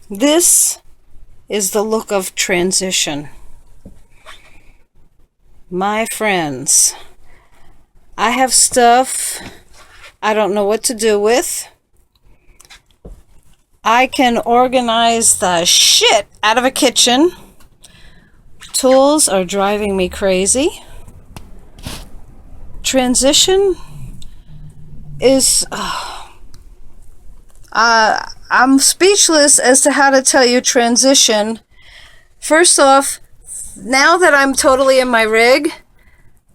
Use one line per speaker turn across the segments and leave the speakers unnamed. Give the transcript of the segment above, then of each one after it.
This is the look of transition. My friends, I have stuff I don't know what to do with. I can organize the shit out of a kitchen. Tools are driving me crazy. Transition is... I'm speechless as to how to tell you transition. First off, now that I'm totally in my rig,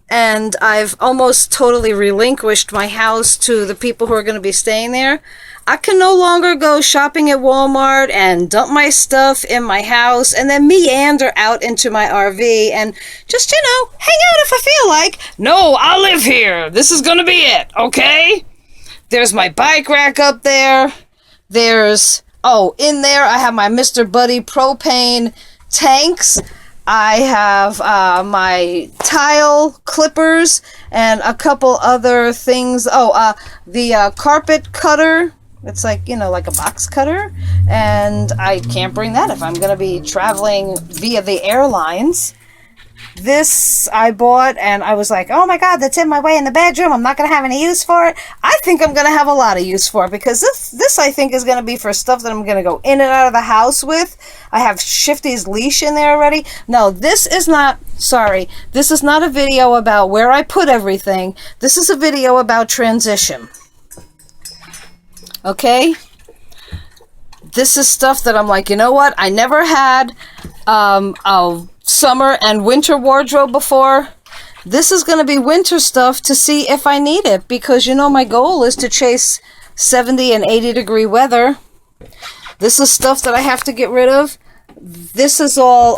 and I've almost totally relinquished my house to the people who are going to be staying there, I can no longer go shopping at Walmart and dump my stuff in my house and then meander out into my RV and just, hang out if I feel like. No, I live here. This is going to be it, okay? There's my bike rack up there. In there I have my Mr. Buddy propane tanks. I have my tile clippers and a couple other things. The carpet cutter. It's like a box cutter. And I can't bring that if I'm going to be traveling via the airlines. This I bought and I was like, oh my God, that's in my way in the bedroom. I'm not going to have any use for it. I think I'm going to have a lot of use for it because this I think is going to be for stuff that I'm going to go in and out of the house with. I have Shifty's leash in there already. No, this is not a video about where I put everything. This is a video about transition. Okay? This is stuff that I'm like, you know what? I never had a summer and winter wardrobe before. This is going to be winter stuff to see if I need it because my goal is to chase 70 and 80 degree weather. This is stuff that I have to get rid of. This is all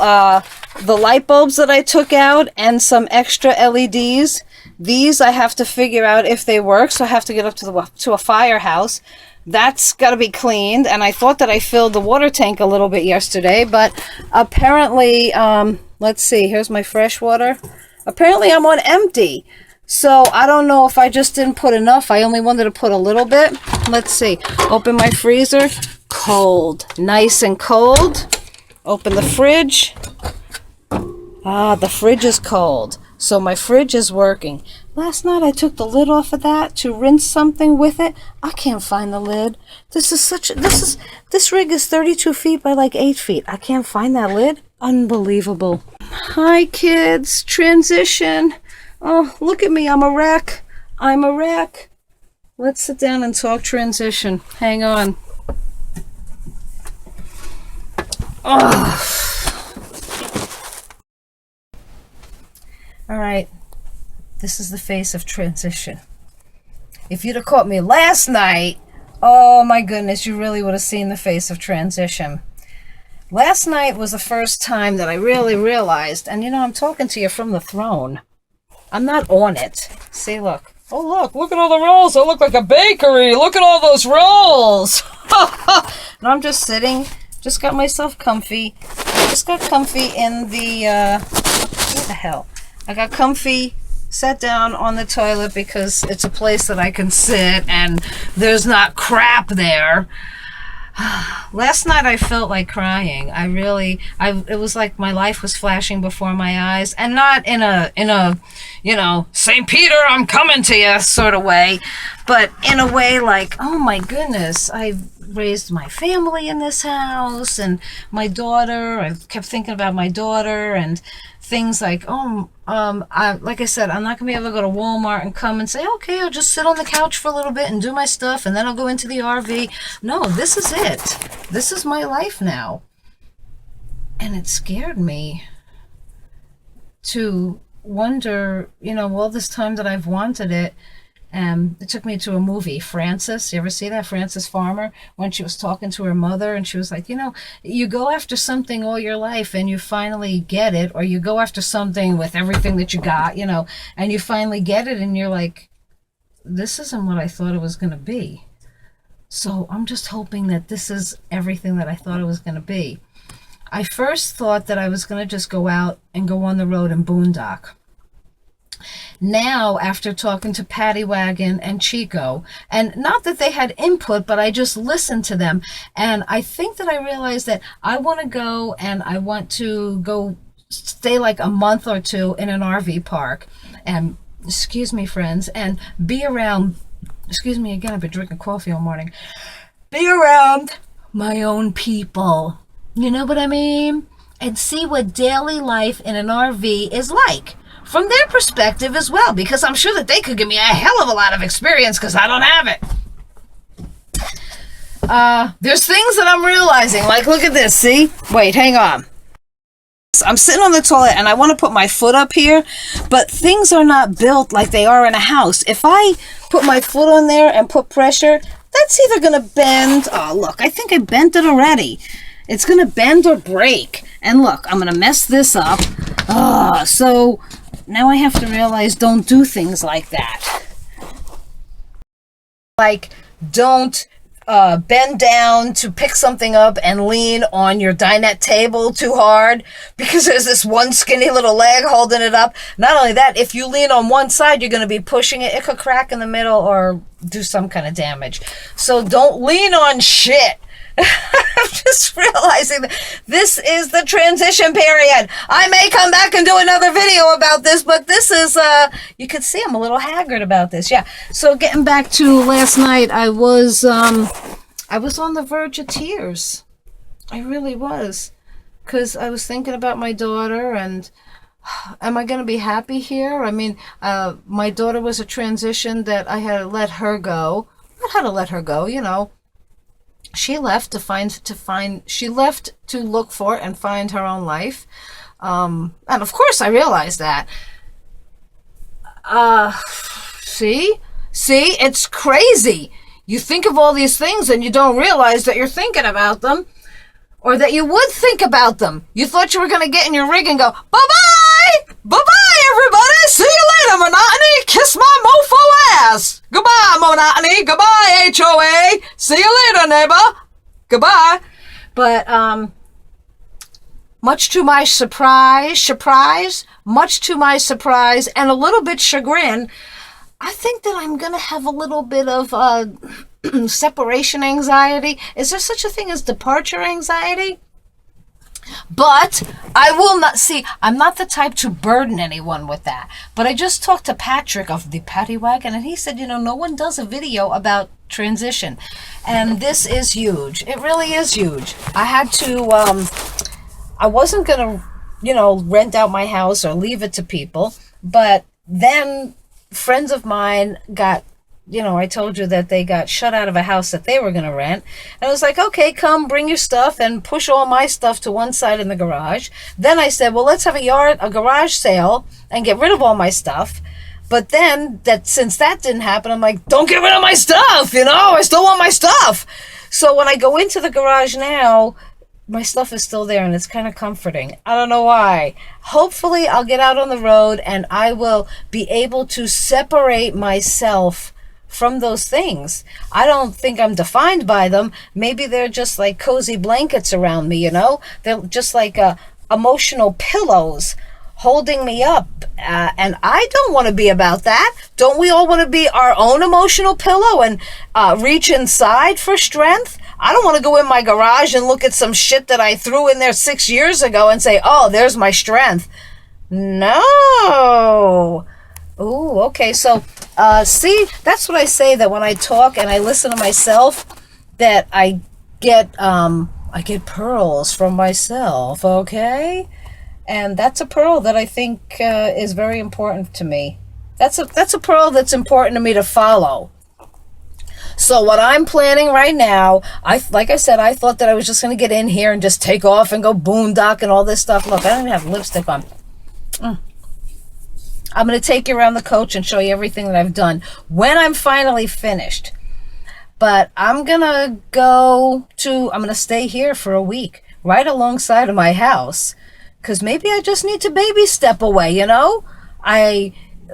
the light bulbs that I took out and some extra LEDs. These I have to figure out if they work, so I have to get up to a firehouse. That's got to be cleaned, and I thought that I filled the water tank a little bit yesterday, but apparently, let's see, here's my fresh water. Apparently I'm on empty, so I don't know if I just didn't put enough. I only wanted to put a little bit. Let's see, open my freezer, cold, nice and cold. Open the fridge. The fridge is cold, so my fridge is working. Last night I took the lid off of that to rinse something with it. I can't find the lid. This rig is 32 feet by like 8 feet. I can't find that lid. Unbelievable. Hi kids, transition. Oh, look at me, I'm a wreck. Let's sit down and talk transition. Hang on. Oh. All right. This is the face of transition. If you'd have caught me last night, oh my goodness, you really would have seen the face of transition. Last night was the first time that I really realized, and I'm talking to you from the throne. I'm not on it. See, look. Oh, look at all the rolls. I look like a bakery. Look at all those rolls. And I'm just sitting, just got myself comfy. Just got comfy in the, what the hell? I got comfy, sat down on the toilet because it's a place that I can sit and there's not crap there. Last night I felt like crying. It was like my life was flashing before my eyes, and not in a St. Peter, I'm coming to you sort of way, but in a way like, oh my goodness, I've raised my family in this house and my daughter. I kept thinking about my daughter and things like, like I said, I'm not going to be able to go to Walmart and come and say, okay, I'll just sit on the couch for a little bit and do my stuff, and then I'll go into the RV. No, this is it. This is my life now. And it scared me to wonder, all this time that I've wanted it. It took me to a movie, Frances. You ever see that? Frances Farmer, when she was talking to her mother and she was like, you go after something all your life and you finally get it, or you go after something with everything that you got, and you finally get it and you're like, this isn't what I thought it was going to be. So I'm just hoping that this is everything that I thought it was going to be. I first thought that I was going to just go out and go on the road and boondock. now after talking to Patty Wagon and Chico, and not that they had input, but I just listened to them, and I think that I realized that I want to go, and I want to go stay like a month or two in an RV park, and excuse me friends, and be around, excuse me again, I've been drinking coffee all morning, be around my own people, you know what I mean, and see what daily life in an RV is like from their perspective as well, because I'm sure that they could give me a hell of a lot of experience because I don't have it. There's things that I'm realizing, like look at this, see? Wait, hang on. I'm sitting on the toilet and I want to put my foot up here, but things are not built like they are in a house. If I put my foot on there and put pressure, that's either going to bend. Oh, look, I think I bent it already. It's going to bend or break. And look, I'm going to mess this up. So now I have to realize don't do things like that. Like, don't bend down to pick something up and lean on your dinette table too hard because there's this one skinny little leg holding it up. Not only that, if you lean on one side, you're going to be pushing it. It could crack in the middle or do some kind of damage. So don't lean on shit. I'm just realizing that this is the transition period. I may come back and do another video about this, but this is, you can see I'm a little haggard about this. Yeah. So getting back to last night, I was on the verge of tears. I really was. Because I was thinking about my daughter and am I going to be happy here? I mean, my daughter was a transition that I had to let her go. Not how to let her go, you know. She left she left to look for and find her own life. And of course I realized that. See, it's crazy. You think of all these things and you don't realize that you're thinking about them or that you would think about them. You thought you were going to get in your rig and go, bye-bye! Bye-bye, everybody! See you later, Monotony! Kiss my mofo ass! Goodbye, Monotony! Goodbye, HOA! See you later, neighbor! Goodbye! But, much to my much to my surprise, and a little bit chagrin, I think that I'm going to have a little bit of, separation anxiety. Is there such a thing as departure anxiety? But I will not, see, I'm not the type to burden anyone with that. But I just talked to Patrick of the Patty Wagon, and he said, you know, no one does a video about transition. And this is huge. It really is huge. I had to, I wasn't going to, you know, rent out my house or leave it to people. But then friends of mine got, you know, I told you that they got shut out of a house that they were going to rent. And I was like, okay, come bring your stuff and push all my stuff to one side in the garage. Then I said, well, let's have a garage sale and get rid of all my stuff. But then since that didn't happen, I'm like, don't get rid of my stuff. You know, I still want my stuff. So when I go into the garage now, my stuff is still there and it's kind of comforting. I don't know why. Hopefully I'll get out on the road and I will be able to separate myself from those things. I don't think I'm defined by them. Maybe they're just like cozy blankets around me, you know? They're just like emotional pillows holding me up. And I don't want to be about that. Don't we all want to be our own emotional pillow and reach inside for strength? I don't want to go in my garage and look at some shit that I threw in there 6 years ago and say, oh, there's my strength. No. Ooh, okay. So, see, that's what I say, that when I talk and I listen to myself, that I get pearls from myself, okay? And that's a pearl that I think is very important to me. That's a pearl that's important to me to follow. So what I'm planning right now, like I said, I thought that I was just going to get in here and just take off and go boondock and all this stuff. Look, I don't even have lipstick on. I'm going to take you around the coach and show you everything that I've done when I'm finally finished. But I'm going to stay here for a week, right alongside of my house. Because maybe I just need to baby step away, you know?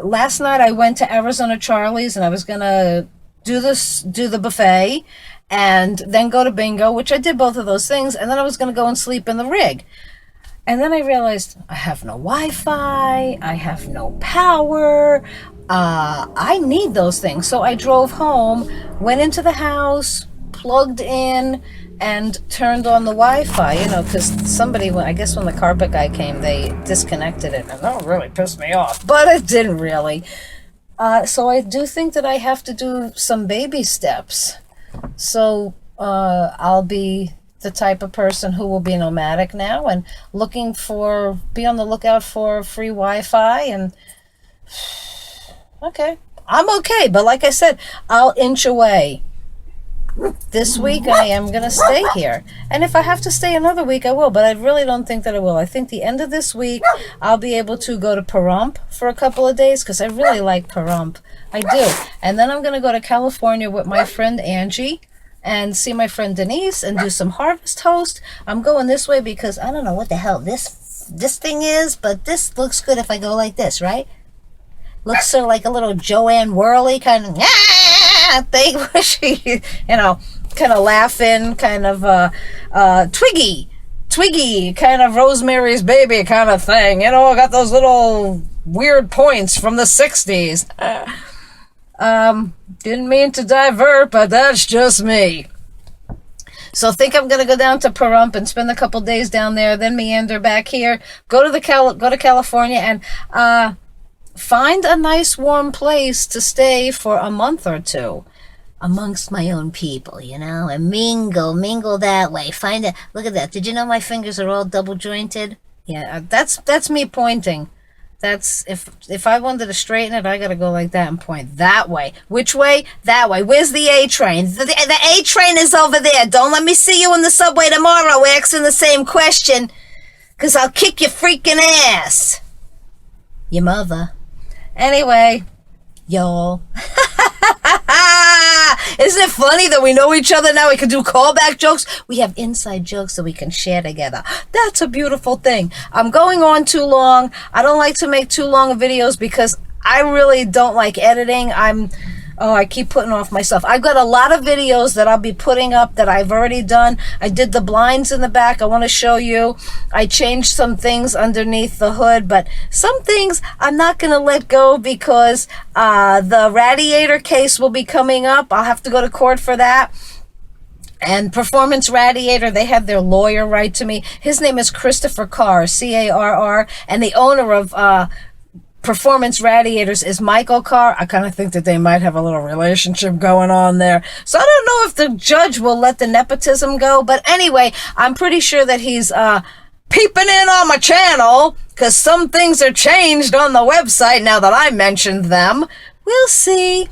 Last night I went to Arizona Charlie's and I was going to do the buffet and then go to bingo, which I did both of those things. And then I was going to go and sleep in the rig. And then I realized I have no Wi-Fi, I have no power, I need those things. So I drove home, went into the house, plugged in, and turned on the Wi-Fi, you know, because somebody, I guess when the carpet guy came, they disconnected it, and that really pissed me off, but it didn't really. So I do think that I have to do some baby steps. So I'll be the type of person who will be nomadic now and be on the lookout for free Wi-Fi. And okay, I'm okay, but like I said, I'll inch away. This week I am going to stay here. And if I have to stay another week, I will. But I really don't think that I will. I think the end of this week, I'll be able to go to Pahrump for a couple of days because I really like Pahrump. I do. And then I'm going to go to California with my friend Angie and see my friend Denise and do some harvest host. I'm going this way because I don't know what the hell this thing is, but this looks good if I go like this, right? Looks sort of like a little Joanne Worley kind of thing where she, you know, kind of laughing, kind of Twiggy, kind of Rosemary's Baby kind of thing. You know, I got those little weird points from the 60s. Didn't mean to divert, but that's just me. So think I'm going to go down to Pahrump and spend a couple days down there, then meander back here, go to California, and find a nice warm place to stay for a month or two amongst my own people, you know, and mingle that way. Look at that. Did you know my fingers are all double jointed? Yeah, that's me pointing. That's if I wanted to straighten it, I gotta go like that and point that way. Which way? That way. Where's the A train? The A train is over there. Don't let me see you in the subway tomorrow asking the same question, because I'll kick your freaking ass. Your mother. Anyway, y'all. Isn't it funny that we know each other now? We can do callback jokes. We have inside jokes that we can share together. That's a beautiful thing. I'm going on too long. I don't like to make too long of videos because I really don't like editing. I keep putting off myself. I've got a lot of videos that I'll be putting up that I've already done. I did the blinds in the back. I want to show you. I changed some things underneath the hood, but some things I'm not going to let go because the radiator case will be coming up. I'll have to go to court for that. And Performance Radiator, they had their lawyer write to me. His name is Christopher Carr, C-A-R-R, and the owner of Performance Radiators is Michael Carr. I kind of think that they might have a little relationship going on there. So I don't know if the judge will let the nepotism go. But anyway, I'm pretty sure that he's peeping in on my channel because some things are changed on the website now that I mentioned them. We'll see.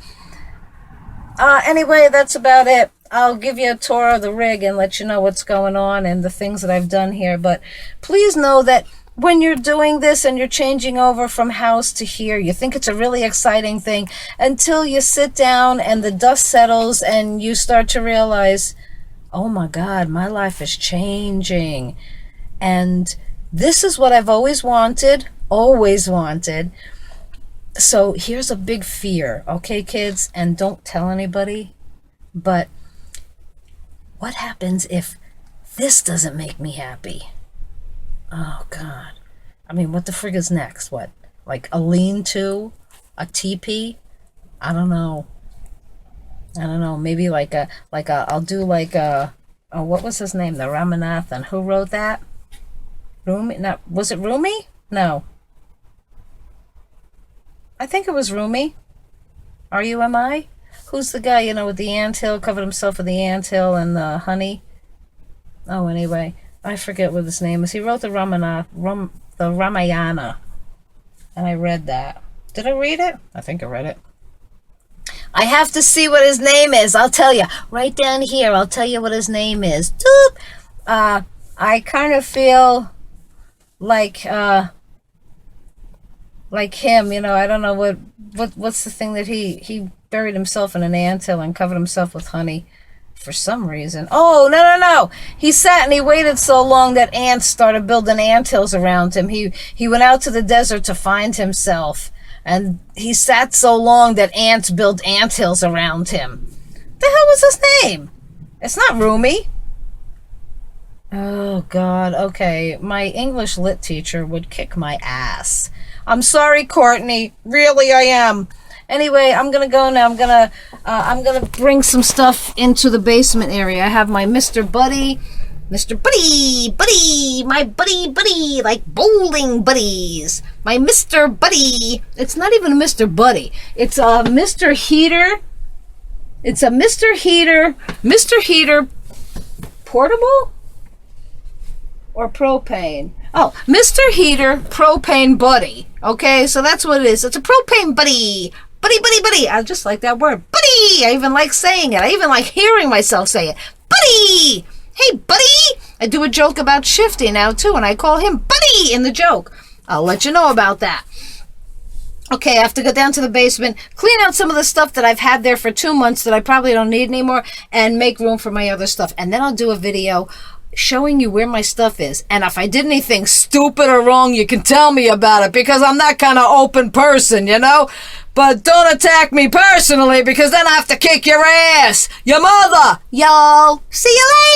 Anyway, that's about it. I'll give you a tour of the rig and let you know what's going on and the things that I've done here. But please know that when you're doing this and you're changing over from house to here, you think it's a really exciting thing until you sit down and the dust settles and you start to realize, oh my God, my life is changing. And this is what I've always wanted. So here's a big fear, okay, kids? And don't tell anybody, but what happens if this doesn't make me happy? Oh, God. I mean, what the frig is next? What? Like a lean-to? A teepee? I don't know. Maybe I'll do like a, oh, what was his name? The Ramanathan. Who wrote that? Rumi? No, was it Rumi? No. I think it was Rumi. R-U-M-I? Who's the guy, you know, with the anthill, covered himself with the anthill and the honey? Oh, anyway. I forget what his name is. He wrote the Ramayana. And I read that. Did I read it? I think I read it. I have to see what his name is. I'll tell you. Right down here, I'll tell you what his name is. Doop! I kind of feel like him, you know. I don't know what's the thing that he buried himself in an anthill and covered himself with honey. For some reason. Oh, no. He sat and he waited so long that ants started building anthills around him. He went out to the desert to find himself. And he sat so long that ants built anthills around him. The hell was his name? It's not Rumi. Oh, God. Okay. My English lit teacher would kick my ass. I'm sorry, Courtney. Really, I am. Anyway, I'm gonna go now. I'm gonna bring some stuff into the basement area. I have my Mr. Buddy, my buddy, like bowling buddies. My Mr. Buddy. It's not even a Mr. Buddy. It's a Mr. Heater. It's a Mr. Heater portable or propane. Oh, Mr. Heater propane buddy. Okay, so that's what it is. It's a propane buddy. Buddy. I just like that word. Buddy! I even like saying it. I even like hearing myself say it. Buddy! Hey, buddy! I do a joke about Shifty now, too, and I call him Buddy in the joke. I'll let you know about that. Okay, I have to go down to the basement, clean out some of the stuff that I've had there for 2 months that I probably don't need anymore, and make room for my other stuff. And then I'll do a video showing you where my stuff is. And if I did anything stupid or wrong, you can tell me about it, because I'm that kind of open person, you know? But don't attack me personally, because then I have to kick your ass. Your mother. Y'all. See you later.